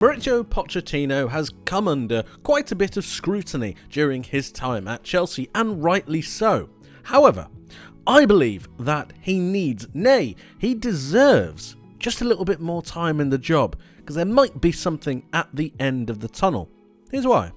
Mauricio Pochettino has come under quite a bit of scrutiny during his time at Chelsea, and rightly so. However, I believe that he needs, nay, he deserves just a little bit more time in the job, because there might be something at the end of the tunnel. Here's why.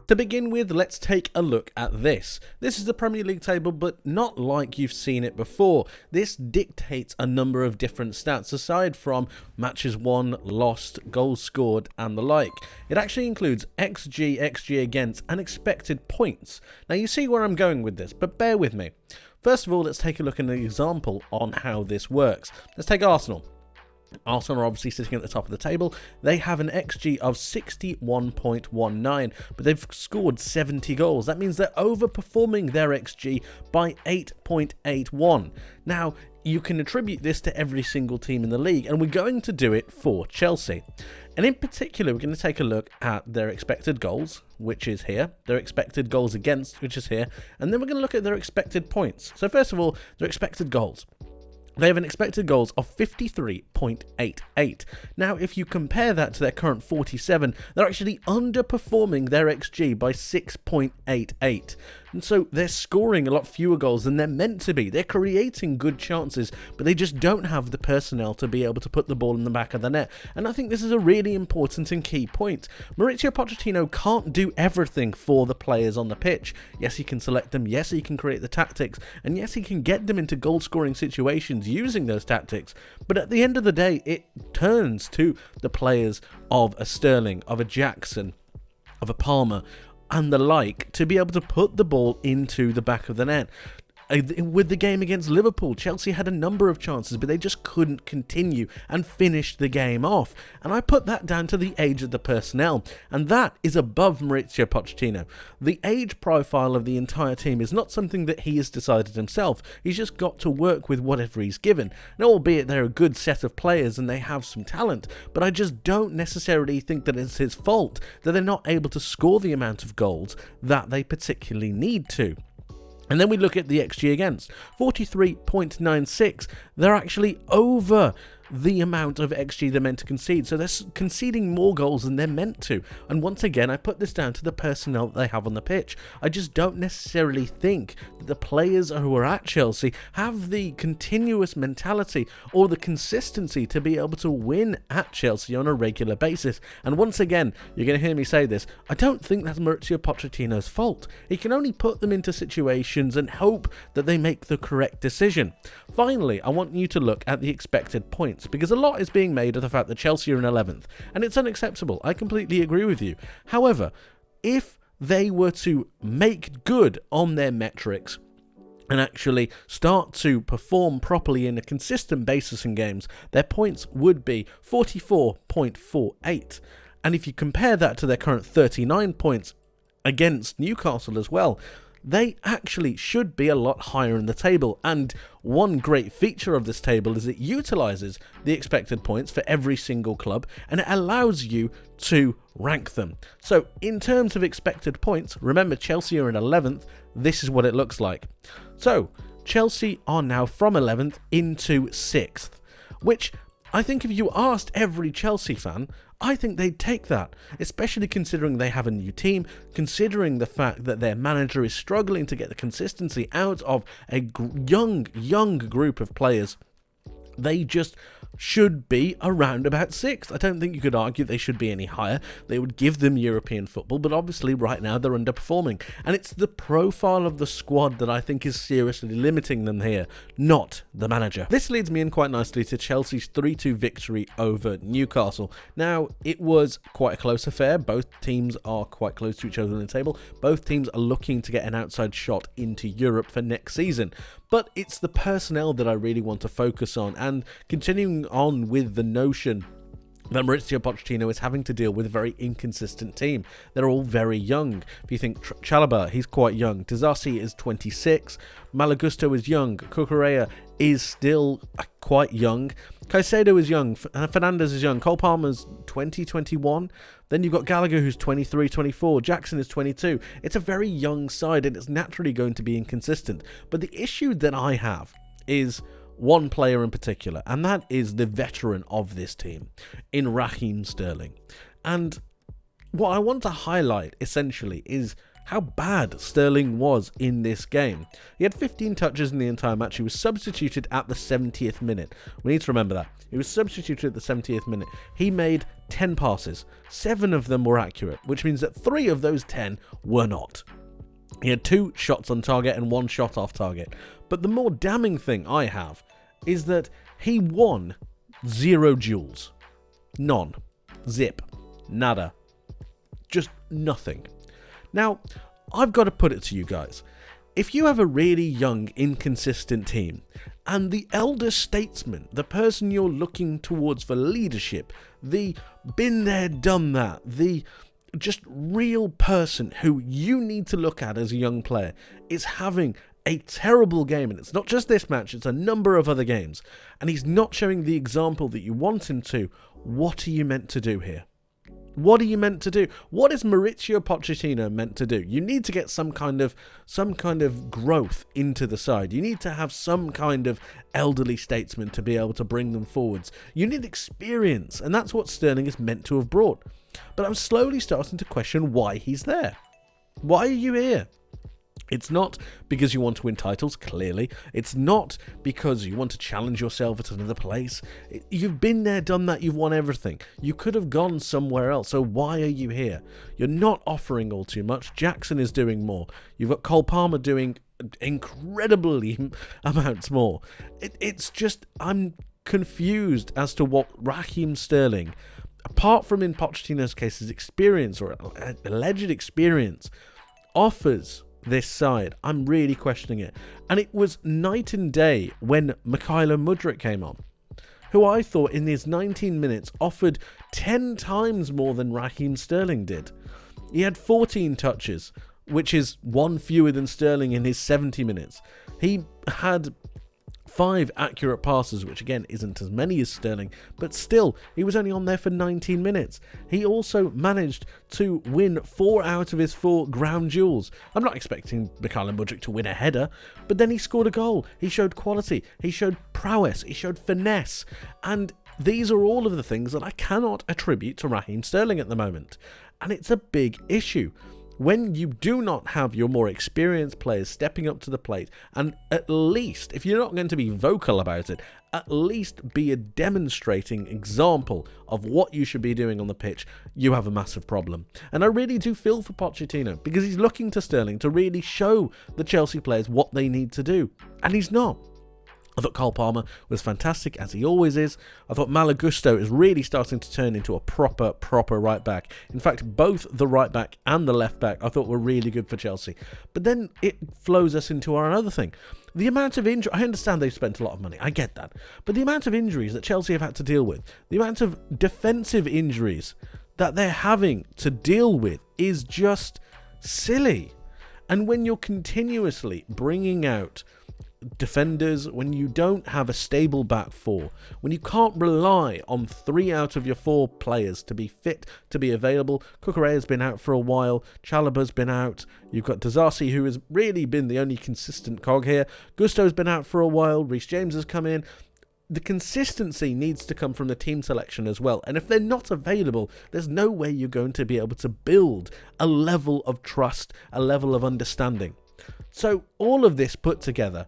To begin with, let's take a look at this. This is the Premier League table, but not like you've seen it before. This dictates a number of different stats aside from matches won, lost, goals scored, and the like. It actually includes XG, XG against, and expected points. Now you see where I'm going with this, but bear with me. First of all, let's take a look at an example on how this works. Let's take Arsenal. Arsenal are obviously sitting at the top of the table. They have an XG of 61.19, but they've scored 70 goals. That means they're overperforming their XG by 8.81. Now, you can attribute this to every single team in the league, and we're going to do it for Chelsea. And in particular, we're going to take a look at their expected goals, which is here, their expected goals against, which is here, and then we're going to look at their expected points. So first of all, their expected goals. They have an expected goals of 53.88. Now, if you compare that to their current 47, they're actually underperforming their XG by 6.88. And so they're scoring a lot fewer goals than they're meant to be. They're creating good chances, but they just don't have the personnel to be able to put the ball in the back of the net. And I think this is a really important and key point. Mauricio Pochettino can't do everything for the players on the pitch. Yes, he can select them. Yes, he can create the tactics. And yes, he can get them into goal-scoring situations using those tactics. But at the end of the day, it turns to the players of a Sterling, of a Jackson, of a Palmer, and the like, to be able to put the ball into the back of the net. With the game against Liverpool, Chelsea had a number of chances, but they just couldn't continue and finish the game off. And I put that down to the age of the personnel, and that is above Mauricio Pochettino. The age profile of the entire team is not something that he has decided himself. He's just got to work with whatever he's given. Now, albeit they're a good set of players and they have some talent, but I just don't necessarily think that it's his fault that they're not able to score the amount of goals that they particularly need to. And then we look at the XG against, 43.96. They're actually over the amount of XG they're meant to concede. So they're conceding more goals than they're meant to. And once again, I put this down to the personnel that they have on the pitch. I just don't necessarily think that the players who are at Chelsea have the continuous mentality or the consistency to be able to win at Chelsea on a regular basis. And once again, you're going to hear me say this, I don't think that's Mauricio Pochettino's fault. He can only put them into situations and hope that they make the correct decision. Finally, I want you to look at the expected points, because a lot is being made of the fact that Chelsea are in 11th, and it's unacceptable. I completely agree with you. However, if they were to make good on their metrics and actually start to perform properly in a consistent basis in games, their points would be 44.48. And if you compare that to their current 39 points against Newcastle as well, they actually should be a lot higher in the table. And one great feature of this table is it utilizes the expected points for every single club, and it allows you to rank them. So in terms of expected points, remember Chelsea are in 11th. This is what it looks like. So Chelsea are now from 11th into 6th, which I think if you asked every Chelsea fan, I think they'd take that, especially considering they have a new team, considering the fact that their manager is struggling to get the consistency out of a young group of players. They just should be around about 6th. I don't think you could argue they should be any higher. They would give them European football, but obviously right now they're underperforming. And it's the profile of the squad that I think is seriously limiting them here, not the manager. This leads me in quite nicely to Chelsea's 3-2 victory over Newcastle. Now, it was quite a close affair. Both teams are quite close to each other in the table. Both teams are looking to get an outside shot into Europe for next season. But it's the personnel that I really want to focus on, and continuing on with the notion that Mauricio Pochettino is having to deal with a very inconsistent team. They're all very young. If you think Chalobah, he's quite young. Disasi is 26. Malagusto is young. Cucurella is still quite young. Caicedo is young. Fernandez is young. Cole Palmer's 20, 21. Then you've got Gallagher, who's 23, 24. Jackson is 22. It's a very young side, and it's naturally going to be inconsistent. But the issue that I have is one player in particular, and that is the veteran of this team in Raheem Sterling. And what I want to highlight essentially is how bad Sterling was in this game. He had 15 touches in the entire match. He was substituted at the 70th minute. We need to remember that. He was substituted at the 70th minute. He made 10 passes. 7 of them were accurate, which means that 3 of those 10 were not. He had 2 shots on target and 1 shot off target. But the more damning thing I have is that he won 0 duels. None. Zip. Nada. Just nothing. Now, I've got to put it to you guys. If you have a really young, inconsistent team, and the elder statesman, the person you're looking towards for leadership, the been there, done that, the just real person who you need to look at as a young player, is having a terrible game, and it's not just this match, it's a number of other games, and he's not showing the example that you want him to, what are you meant to do here? What are you meant to do? What is Mauricio Pochettino meant to do? You need to get some kind of growth into the side. You need to have some kind of elderly statesman to be able to bring them forwards. You need experience, and that's what Sterling is meant to have brought. But I'm slowly starting to question why he's there. Why are you here? It's not because you want to win titles, clearly. It's not because you want to challenge yourself at another place. You've been there, done that, you've won everything. You could have gone somewhere else, so why are you here? You're not offering all too much. Jackson is doing more. You've got Cole Palmer doing incredibly amounts more. It's just, I'm confused as to what Raheem Sterling, apart from in Pochettino's case, his experience or alleged experience, offers this side. I'm really questioning it. And it was night and day when Mykhailo Mudryk came on, who I thought in his 19 minutes offered 10 times more than Raheem Sterling did. He had 14 touches, which is 1 fewer than Sterling in his 70 minutes. He had 5 accurate passes, which again isn't as many as Sterling, but still, he was only on there for 19 minutes. He also managed to win 4 out of his 4 ground duels. I'm not expecting Mykhailo Mudryk to win a header, but then he scored a goal. He showed quality, he showed prowess, he showed finesse, and these are all of the things that I cannot attribute to Raheem Sterling at the moment. And it's a big issue. When you do not have your more experienced players stepping up to the plate, and at least, if you're not going to be vocal about it, at least be a demonstrating example of what you should be doing on the pitch, you have a massive problem. And I really do feel for Pochettino, because he's looking to Sterling to really show the Chelsea players what they need to do, and he's not. I thought Cole Palmer was fantastic, as he always is. I thought Malagusto is really starting to turn into a proper right back. In fact, both the right back and the left back I thought were really good for Chelsea. But then it flows us into our another thing. The amount of injury, I understand they've spent a lot of money, I get that. But the amount of injuries that Chelsea have had to deal with, the amount of defensive injuries that they're having to deal with is just silly. And when you're continuously bringing out defenders, when you don't have a stable back 4, when you can't rely on 3 out of your 4 players to be fit, to be available. Cucurella's been out for a while, Chalobah's been out, you've got Disasi, who has really been the only consistent cog here, Gusto's been out for a while, Reece James has come in. The consistency needs to come from the team selection as well, and if they're not available, there's no way you're going to be able to build a level of trust, a level of understanding. So all of this put together,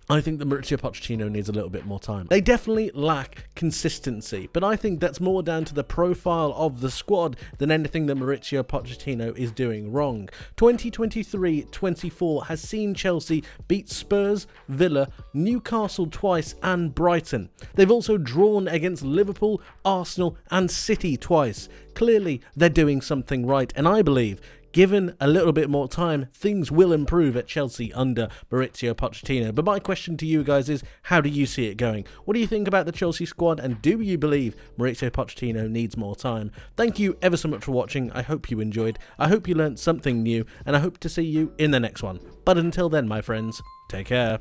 I think that Mauricio Pochettino needs a little bit more time. They definitely lack consistency, but I think that's more down to the profile of the squad than anything that Mauricio Pochettino is doing wrong. 2023-24 has seen Chelsea beat Spurs, Villa, Newcastle twice and Brighton. They've also drawn against Liverpool, Arsenal and City twice. Clearly, they're doing something right, and I believe given a little bit more time, things will improve at Chelsea under Mauricio Pochettino. But my question to you guys is, how do you see it going? What do you think about the Chelsea squad, and do you believe Mauricio Pochettino needs more time? Thank you ever so much for watching. I hope you enjoyed. I hope you learned something new, and I hope to see you in the next one. But until then, my friends, take care.